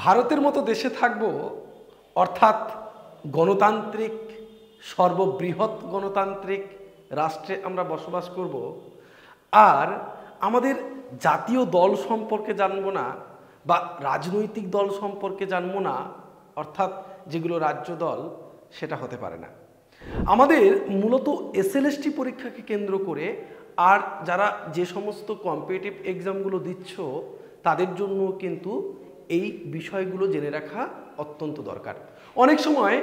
ভারতের মতো দেশে থাকবো, অর্থাৎ গণতান্ত্রিক সর্ববৃহৎ গণতান্ত্রিক রাষ্ট্রে আমরা বসবাস করব, আর আমাদের জাতীয় দল সম্পর্কে জানবো না বা রাজনৈতিক দল সম্পর্কে জানবো না, অর্থাৎ যেগুলো রাজ্য দল, সেটা হতে পারে না। আমাদের মূলত এসএলএসটি পরীক্ষাকে কেন্দ্র করে আর যারা যে সমস্ত কম্পিটিটিভ এক্সামগুলো দিচ্ছ তাদের জন্য কিন্তু এই বিষয়গুলো জেনে রাখা অত্যন্ত দরকার। অনেক সময়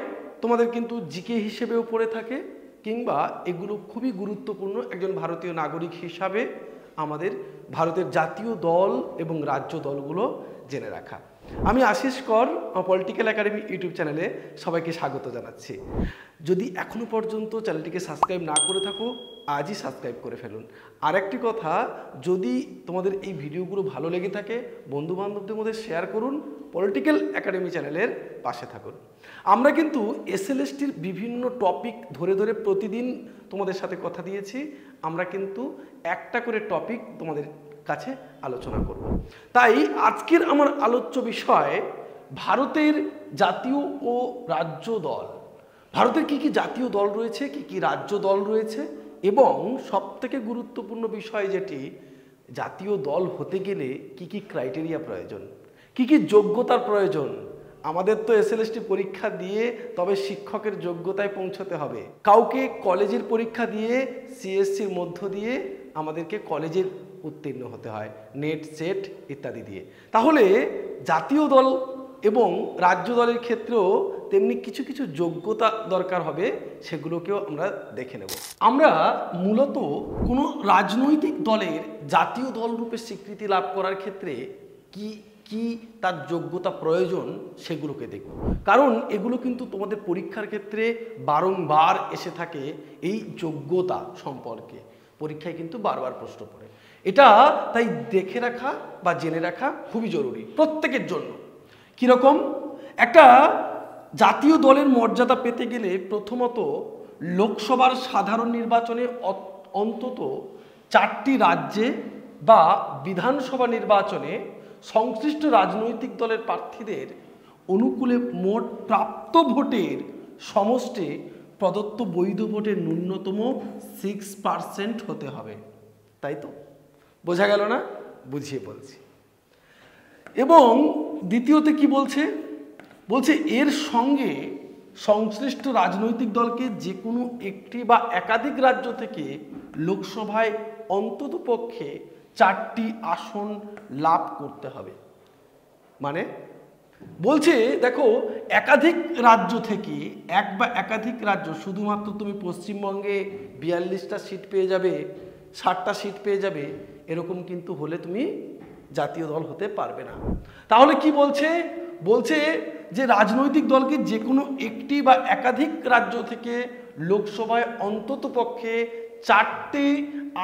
তোমাদের কিন্তু জিকে হিসেবেও পড়ে থাকে, কিংবা এগুলো খুবই গুরুত্বপূর্ণ একজন ভারতীয় নাগরিক হিসাবে আমাদের ভারতের জাতীয় দল এবং রাজ্য দলগুলো জেনে রাখা। আমি আশিস কর, পলিটিক্যাল একাডেমি ইউটিউব চ্যানেলে সবাইকে স্বাগত জানাচ্ছি। যদি এখনো পর্যন্ত চ্যানেলটিকে সাবস্ক্রাইব না করে থাকো, আজই সাবস্ক্রাইব করে ফেলুন। আর একটি কথা, যদি তোমাদের এই ভিডিওগুলো ভালো লেগে থাকে বন্ধু বান্ধবদের মধ্যে শেয়ার করুন, পলিটিক্যাল একাডেমি চ্যানেলের পাশে থাকুন। আমরা কিন্তু এসএলএসটির বিভিন্ন টপিক ধরে ধরে প্রতিদিন তোমাদের সাথে কথা দিয়েছি। আমরা কিন্তু একটা করে টপিক তোমাদের কাছে আলোচনা করব। তাই আজকের আমার আলোচ্য বিষয় ভারতের জাতীয় ও রাজ্য দল। ভারতের কি কি জাতীয় দল রয়েছে, কি কি রাজ্য দল রয়েছে, এবং সবথেকে গুরুত্বপূর্ণ বিষয় যেটি, জাতীয় দল হতে গেলে কি কি ক্রাইটেরিয়া প্রয়োজন, কি কি যোগ্যতার প্রয়োজন। আমাদের তো এসএলএসটি পরীক্ষা দিয়ে তবে শিক্ষকের যোগ্যতায় পৌঁছতে হবে। কাউকে কলেজের পরীক্ষা দিয়ে সিএসসির মধ্য দিয়ে আমাদেরকে কলেজের উত্তীর্ণ হতে হয়, নেট সেট ইত্যাদি দিয়ে। তাহলে জাতীয় দল এবং রাজ্য দলের ক্ষেত্রেও তেমনি কিছু কিছু যোগ্যতা দরকার হবে, সেগুলোকেও আমরা দেখে নেব। আমরা মূলত কোনো রাজনৈতিক দলের জাতীয় দল রূপে স্বীকৃতি লাভ করার ক্ষেত্রে কি কি তার যোগ্যতা প্রয়োজন সেগুলোকে দেখব, কারণ এগুলো কিন্তু তোমাদের পরীক্ষার ক্ষেত্রে বারংবার এসে থাকে। এই যোগ্যতা সম্পর্কে পরীক্ষায় কিন্তু বারবার প্রশ্ন পড়ে। এটা তাই দেখে রাখা বা জেনে রাখা খুবই জরুরি প্রত্যেকের জন্য। কীরকম? একটা জাতীয় দলের মর্যাদা পেতে গেলে প্রথমত লোকসভার সাধারণ নির্বাচনে অন্তত 4টি রাজ্যে বা বিধানসভা নির্বাচনে সংশ্লিষ্ট রাজনৈতিক দলের প্রার্থীদের অনুকূলে মোট প্রাপ্ত ভোটের সমষ্টি প্রদত্ত বৈধ ভোটের ন্যূনতম 6% হতে হবে। তাই তো? বোঝা গেল না? বুঝিয়ে বলছি। এবং দ্বিতীয়তে কি বলছে? বলছে এর সঙ্গে সংশ্লিষ্ট রাজনৈতিক দলকে যে কোনো একটি বা একাধিক রাজ্য থেকে লোকসভায় অন্তত পক্ষে 4টি আসন লাভ করতে হবে। মানে বলছে, দেখো, একাধিক রাজ্য থেকে, এক বা একাধিক রাজ্য, শুধুমাত্র তুমি পশ্চিমবঙ্গে 42টা সিট পেয়ে যাবে, 60টা সিট পেয়ে যাবে, এরকম কিন্তু হলে তুমি জাতীয় দল হতে পারবে না। তাহলে কি বলছে? বলছে যে রাজনৈতিক দলকে যে কোনো একটি বা একাধিক রাজ্য থেকে লোকসভায় অন্তত পক্ষে 4টি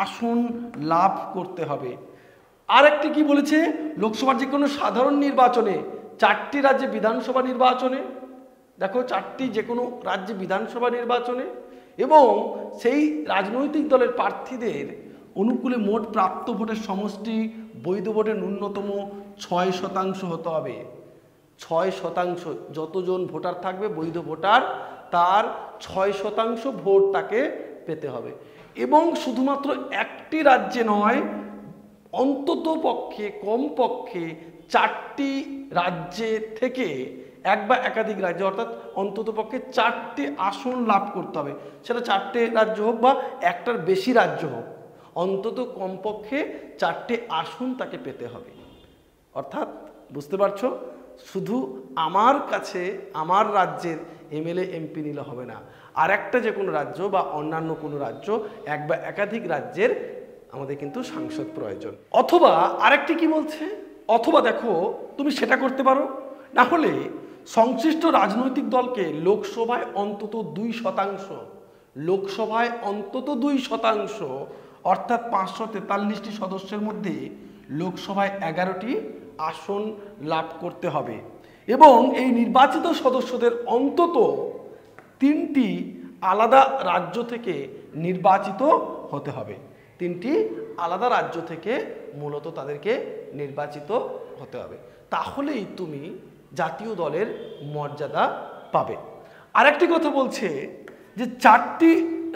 আসন লাভ করতে হবে। আর একটি কি বলেছে? লোকসভার যে কোনো সাধারণ নির্বাচনে, 4টি রাজ্যে বিধানসভা নির্বাচনে, দেখো 4টি যে কোনো রাজ্যে বিধানসভা নির্বাচনে, এবং সেই রাজনৈতিক দলের প্রার্থীদের অনুকূলে মোট প্রাপ্ত ভোটের সমষ্টি বৈধ ভোটের ন্যূনতম 6% হতে হবে। 6%, যতজন ভোটার থাকবে বৈধ ভোটার, তার 6% ভোট তাকে পেতে হবে। এবং শুধুমাত্র একটি রাজ্যে নয়, অন্তত পক্ষে কমপক্ষে 4টি রাজ্যে থেকে, এক বা একাধিক রাজ্যে, অর্থাৎ অন্তত পক্ষে 4টি আসন লাভ করতে হবে। সেটা 4টে রাজ্য হোক বা একটার বেশি রাজ্য হোক, অন্তত কমপক্ষে 4টে আসন তাকে পেতে হবে। অর্থাৎ বুঝতে পারছো, শুধু আমার কাছে আমার রাজ্যের এমএলএ এমপি নিলে হবে না, আর একটা যে কোনো রাজ্য বা অন্যান্য কোনো রাজ্য, এক বা একাধিক রাজ্যের আমাদের কিন্তু সাংসদ প্রয়োজন। অথবা আরেকটি কি বলছে? অথবা দেখো, তুমি সেটা করতে পারো, না হলে সংশ্লিষ্ট রাজনৈতিক দলকে লোকসভায় অন্তত 2%, লোকসভায় অন্তত 2%, অর্থাৎ 543টি সদস্যের মধ্যে লোকসভায় 11টি আসন লাভ করতে হবে। এবং এই নির্বাচিত সদস্যদের অন্তত 3টি আলাদা রাজ্য থেকে নির্বাচিত হতে হবে। 3টি আলাদা রাজ্য থেকে মূলত তাদেরকে নির্বাচিত হতে হবে। তাহলেই তুমি জাতীয় দলের মর্যাদা পাবে। আরেকটি কথা বলছে যে 4টি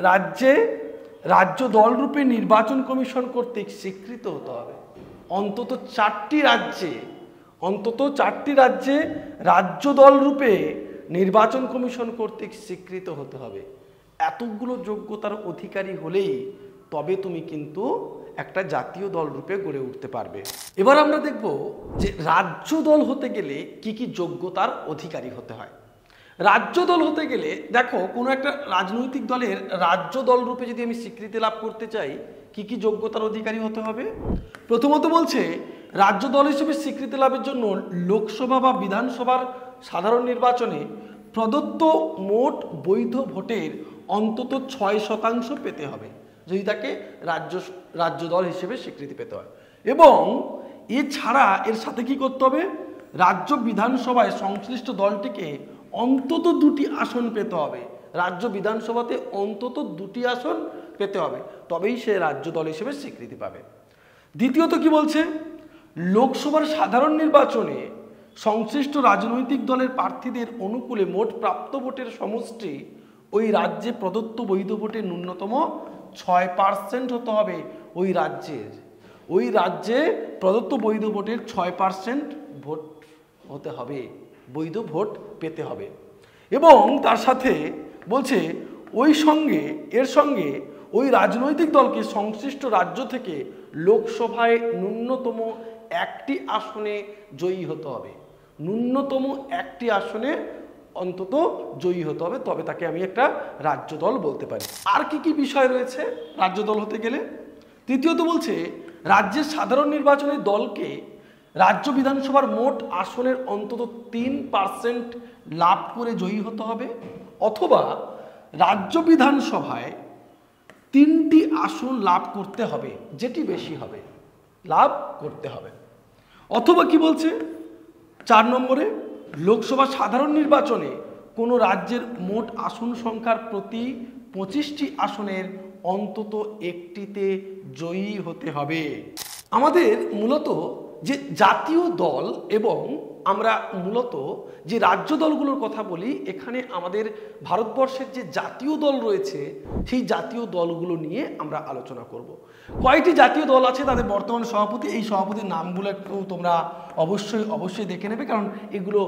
রাজ্যে রাজ্য দল রূপে নির্বাচন কমিশন কর্তৃক স্বীকৃত হতে হবে। অন্তত 4টি রাজ্যে রাজ্য দল রূপে নির্বাচন কমিশন কর্তৃক স্বীকৃত হতে হবে। এতগুলো যোগ্যতার অধিকারী হলেই তবে তুমি কিন্তু একটা জাতীয় দল রূপে গড়ে উঠতে পারবে। এবার আমরা দেখব যে রাজ্য দল হতে গেলে কি কি যোগ্যতার অধিকারী হতে হয়। রাজ্য দল হতে গেলে দেখো, কোনো একটা রাজনৈতিক দলের রাজ্য দল রূপে যদি আমি স্বীকৃতি লাভ করতে চাই কি কি যোগ্যতার অধিকারী হতে হবে। প্রথমত বলছে রাজ্য দল হিসেবে স্বীকৃতি লাভের জন্য লোকসভা বা বিধানসভার সাধারণ নির্বাচনে প্রদত্ত মোট বৈধ ভোটের অন্তত 6% পেতে হবে যদি তাকে রাজ্য দল হিসেবে স্বীকৃতি পেতে হয়। এবং এছাড়া এর সাথে কি করতে হবে, রাজ্য বিধানসভায় সংশ্লিষ্ট দলটিকে অন্তত 2টি আসন পেতে হবে। রাজ্য বিধানসভাতে অন্তত 2টি আসন পেতে হবে, তবেই সে রাজ্য দল হিসেবে স্বীকৃতি পাবে। দ্বিতীয়ত কি বলছে, লোকসভার সাধারণ নির্বাচনে সংশ্লিষ্ট রাজনৈতিক দলের প্রার্থীদের অনুকূলে মোট প্রাপ্ত ভোটের সমষ্টি ওই রাজ্যে প্রদত্ত বৈধ ভোটের ন্যূনতম 6% হতে হবে। ওই রাজ্যে প্রদত্ত বৈধ ভোটের 6% ভোট হতে হবে, বৈধ ভোট পেতে হবে। এবং তার সাথে বলছে এর সঙ্গে ওই রাজনৈতিক দলকে সংশ্লিষ্ট রাজ্য থেকে লোকসভায় ন্যূনতম 1টি আসনে জয়ী হতে হবে। ন্যূনতম 1টি আসনে অন্তত জয়ী হতে হবে, তবে তাকে আমি একটা রাজ্য দল বলতে পারি। আর কি কি বিষয় রয়েছে রাজ্য দল হতে গেলে। তৃতীয়ত বলছে রাজ্যের সাধারণ নির্বাচনে দলকে রাজ্য বিধানসভার মোট আসনের অন্তত 3% লাভ করে জয়ী হতে হবে, অথবা রাজ্য বিধানসভায় 3টি আসন লাভ করতে হবে, যেটি বেশি হবে লাভ করতে হবে। অথবা কি বলছে 4 নম্বরে, লোকসভা সাধারণ নির্বাচনে কোনো রাজ্যের মোট আসন সংখ্যার প্রতি 25টি আসনের অন্তত 1টিতে জয়ী হতে হবে। আমাদের মূলত যে জাতীয় দল এবং আমরা মূলত যে রাজ্য দলগুলোর কথা বলি, এখানে আমাদের ভারতবর্ষের যে জাতীয় দল রয়েছে সেই জাতীয় দলগুলো নিয়ে আমরা আলোচনা করব। কয়টি জাতীয় দল আছে, তাদের বর্তমান সভাপতি, এই সভাপতির নামগুলো একটু তোমরা অবশ্যই দেখে নেবে, কারণ এগুলো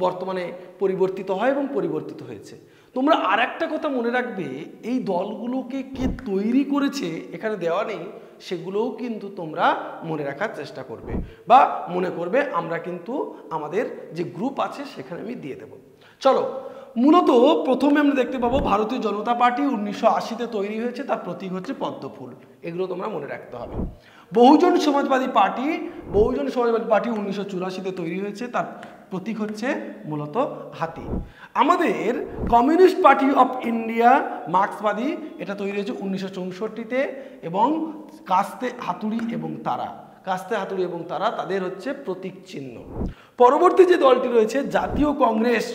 বর্তমানে পরিবর্তিত হয় এবং পরিবর্তিত হয়েছে। তোমরা আর একটা কথা মনে রাখবে, এই দলগুলোকে কে তৈরি করেছে এখানে দেওয়া নেই, সেগুলোও কিন্তু তোমরা মনে রাখার চেষ্টা করবে বা মনে করবে। আমরা কিন্তু আমাদের যে গ্রুপ আছে সেখানে আমি দিয়ে দেব। চলো, মূলত প্রথমে আমরা দেখতে পাবো ভারতীয় জনতা পার্টি 1980-তে তৈরি হয়েছে, তার প্রতীক হচ্ছে পদ্ম ফুল। এগুলো তোমরা মনে রাখতে হবে। বহুজন সমাজবাদী পার্টি 1984-তে তৈরি হয়েছে, তার প্রতীক হচ্ছে মূলত হাতি। আমাদের কমিউনিস্ট পার্টি অফ ইন্ডিয়া মার্ক্সবাদী, এটা তৈরি হয়েছে 1964-তে, এবং কাস্তে হাতুড়ি এবং তারা তাদের হচ্ছে প্রতীক চিহ্ন। পরবর্তী যে দলটি রয়েছে জাতীয় কংগ্রেস,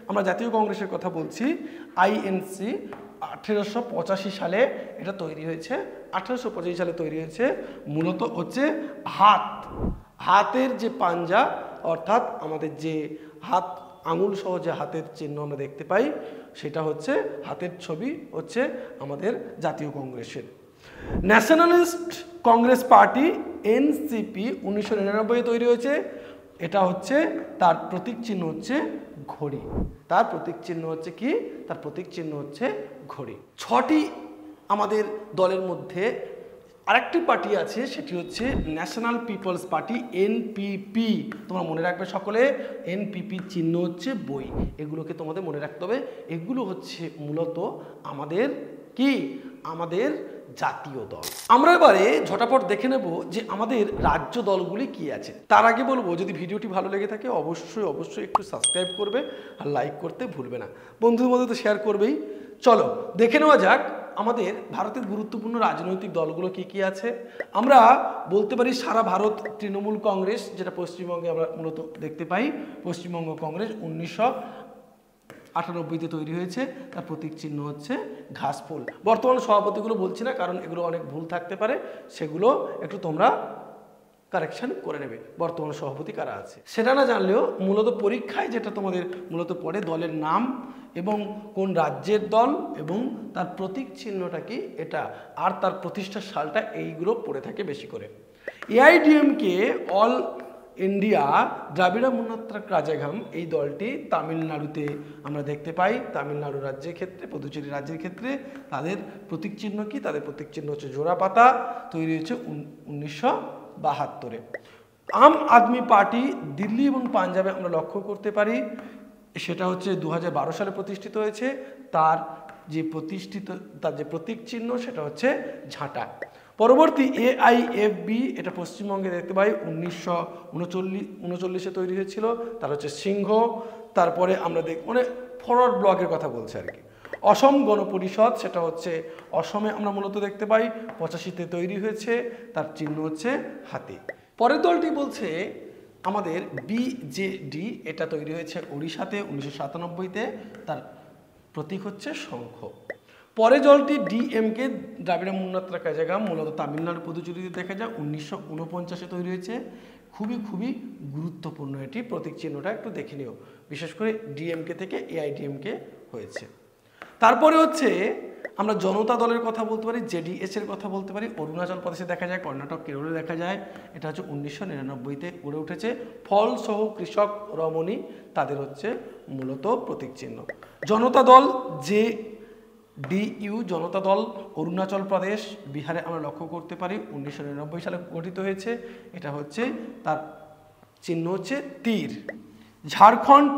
আমরা জাতীয় কংগ্রেসের কথা বলছি, আইএনসি, 1885 সালে এটা তৈরি হয়েছে। 1885 সালে তৈরি হয়েছে, মূলত হচ্ছে হাতের যে পাঞ্জা, অর্থাৎ আমাদের যে হাত আঙুল সহ যে হাতের চিহ্ন আমরা দেখতে পাই, সেটা হচ্ছে হাতের ছবি হচ্ছে আমাদের জাতীয় কংগ্রেসের। ন্যাশনালিস্ট কংগ্রেস পার্টি এনসিপি 1999-এ তৈরি হয়েছে, এটা হচ্ছে তার প্রতীক চিহ্ন হচ্ছে ঘড়ি। তার প্রতীক চিহ্ন হচ্ছে কি? তার প্রতীক চিহ্ন হচ্ছে ঘড়ি। 6টি আমাদের দলের মধ্যে আরেকটি পার্টি আছে, সেটি হচ্ছে ন্যাশনাল পিপলস পার্টি, এনপিপি। তোমরা মনে রাখবে সকলে, এনপিপি চিহ্ন হচ্ছে বই। এগুলোকে তোমাদের মনে রাখতে হবে। এগুলো হচ্ছে মূলত আমাদের জাতীয় দল। আমরা এবারে ঝটাপট দেখে নেব যে আমাদের রাজ্য দলগুলি কি আছে। তার আগে বলবো, যদি ভিডিওটি ভালো লেগে থাকে অবশ্যই একটু সাবস্ক্রাইব করবে আর লাইক করতে ভুলবে না। বন্ধুদের মধ্যে তো শেয়ার করবেই। চলো দেখে নেওয়া যাক আমাদের ভারতের গুরুত্বপূর্ণ রাজনৈতিক দলগুলো কি কি আছে। আমরা বলতে পারি সারা ভারত তৃণমূল কংগ্রেস, যেটা পশ্চিমবঙ্গে আমরা মূলত দেখতে পাই। পশ্চিমবঙ্গ কংগ্রেস 1998-তে তৈরি হয়েছে, তার প্রতীক চিহ্ন হচ্ছে ঘাসফুল। বর্তমান সভাপতিগুলো বলছি না, কারণ এগুলো অনেক ভুল থাকতে পারে, সেগুলো একটু তোমরা কারেকশন করে নেবে বর্তমান সভাপতি কারা আছে সেটা না জানলেও মূলত পরীক্ষায় যেটা তোমাদের মূলত পড়ে দলের নাম এবং কোন রাজ্যের দল এবং তার প্রতীক চিহ্নটা কি এটা আর তার প্রতিষ্ঠার সালটা এইগুলো পড়ে থাকে বেশি করে। এআইডিএমকে অল ইন্ডিয়া দ্রাবিড় মুন্নাত্রা কাজাগাম এই দলটি তামিলনাড়ুতে আমরা দেখতে পাই। তামিলনাড়ু রাজ্যের ক্ষেত্রে পুদুচেরি রাজ্যের ক্ষেত্রে তাদের প্রতীক চিহ্ন কি? তাদের প্রতীক চিহ্ন হচ্ছে জোড়া পাতা, তৈরি হয়েছে 1972-এ। আম আদমি পার্টি দিল্লি এবং পাঞ্জাবে আমরা লক্ষ্য করতে পারি, সেটা হচ্ছে 2012 সালে প্রতিষ্ঠিত হয়েছে। তার যে প্রতীক চিহ্ন সেটা হচ্ছে ঝাঁটা। পরবর্তী এআইএফবি এটা পশ্চিমবঙ্গে দেখতে পাই 1939-এ তৈরি হয়েছিল, তার হচ্ছে সিংহ। তারপরে আমরা মানে ফরওয়ার্ড ব্লকের কথা বলছে আর কি। অসম গণ পরিষদ সেটা হচ্ছে অসমে আমরা মূলত দেখতে পাই 85-তে তৈরি হয়েছে, তার চিহ্ন হচ্ছে হাতি। পরের দলটি বলছে আমাদের বিজেডি, এটা তৈরি হয়েছে ওড়িশাতে 1997-তে, তার প্রতীক হচ্ছে শঙ্খ। পরে দলটি ডিএমকে দ্রাবিড় মুন্নাত্রা কাজাগাম মূলত তামিলনাড়ু পুদুচেরিতে দেখা যায় 1949-এ তৈরি হয়েছে। খুবই গুরুত্বপূর্ণ এটি প্রতীক চিহ্নটা একটু দেখে নিও, বিশেষ করে ডিএমকে থেকে এআইডিএমকে হয়েছে। তারপরে হচ্ছে আমরা জনতা দলের কথা বলতে পারি, জেডিএস এর কথা বলতে পারি। অরুণাচল প্রদেশে দেখা যায়, কর্ণাটক কেরলে দেখা যায়। এটা হচ্ছে 1999-তে গড়ে উঠেছে। ফল সহ কৃষক রমণী তাদের হচ্ছে মূলত প্রতীক চিহ্ন। জনতা দল ডিইউ জনতা দল অরুণাচল প্রদেশ বিহারে আমরা লক্ষ্য করতে পারি 1999 সালে গঠিত হয়েছে। এটা হচ্ছে তার চিহ্ন হচ্ছে তীর। ঝাড়খণ্ড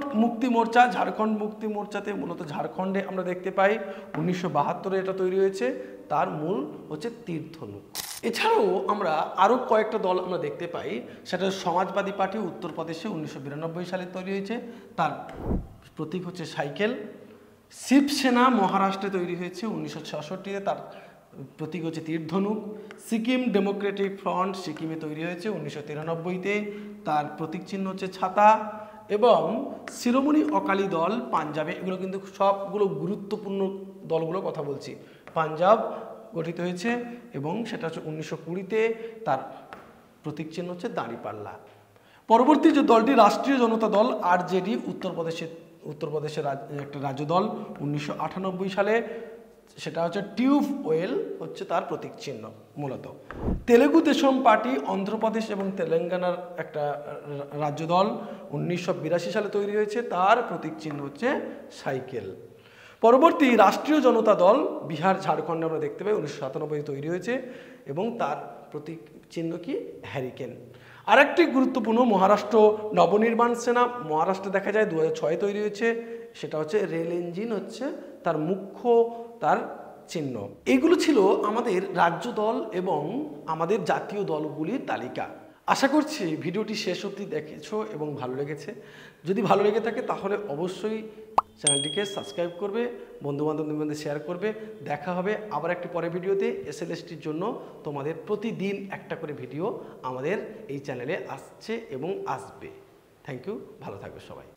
মুক্তি মোর্চাতে মূলত ঝাড়খণ্ডে আমরা দেখতে পাই 1972-এ এটা তৈরি হয়েছে, তার মূল হচ্ছে তীর ধনুক। এছাড়াও আমরা আরও কয়েকটা দল আমরা দেখতে পাই, সেটা সমাজবাদী পার্টি উত্তরপ্রদেশে 1992 সালে তৈরি হয়েছে, তার প্রতীক হচ্ছে সাইকেল। শিবসেনা মহারাষ্ট্রে তৈরি হয়েছে 1966-তে, তার প্রতীক হচ্ছে তীর ধনুক। সিকিম ডেমোক্রেটিক ফ্রন্ট সিকিমে তৈরি হয়েছে 1993-তে, তার প্রতীক চিহ্ন হচ্ছে ছাতা। এবং শিরোমণি অকালি দল পাঞ্জাবে, এগুলো কিন্তু সবগুলো গুরুত্বপূর্ণ দলগুলো কথা বলছি, পাঞ্জাব গঠিত হয়েছে এবং সেটা হচ্ছে 1920-তে, তার প্রতীক চিহ্ন হচ্ছে দাঁড়িপাল্লা। পরবর্তী যে দলটি রাষ্ট্রীয় জনতা দল আরজেডি উত্তরপ্রদেশের একটা রাজ্য দল 1998 সালে, সেটা হচ্ছে টিউবওয়েল হচ্ছে তার প্রতীক চিহ্ন মূলত। তেলেগু দেশম পার্টি অন্ধ্রপ্রদেশ এবং তেলেঙ্গানার একটা রাজ্য দল 1982 সালে তৈরি হয়েছে, তার প্রতীক চিহ্ন হচ্ছে সাইকেল। পরবর্তী রাষ্ট্রীয় জনতা দল বিহার ঝাড়খণ্ডে আমরা দেখতে পাই 1997 তৈরি হয়েছে এবং তার প্রতীক চিহ্ন কি? হ্যারিকেন। আরেকটি গুরুত্বপূর্ণ মহারাষ্ট্র নবনির্মাণ সেনা, মহারাষ্ট্রে দেখা যায় 2006-এ তৈরি হয়েছে, সেটা হচ্ছে রেল ইঞ্জিন হচ্ছে তার মুখ্য তার চিহ্ন। এগুলো ছিল আমাদের রাজ্য দল এবং আমাদের জাতীয় দলগুলির তালিকা। আশা করছি ভিডিওটি শেষ অবধি দেখেছো এবং ভালো লেগেছে। যদি ভালো লেগে থাকে তাহলে অবশ্যই চ্যানেলটিকে সাবস্ক্রাইব করবে, বন্ধুবান্ধবদের মধ্যে শেয়ার করবে। দেখা হবে আবার একটি পরের ভিডিওতে। এসএলএসটির জন্য তোমাদের প্রতিদিন একটা করে ভিডিও আমাদের এই চ্যানেলে আসছে এবং আসবে। থ্যাংক ইউ, ভালো থাকবে সবাই।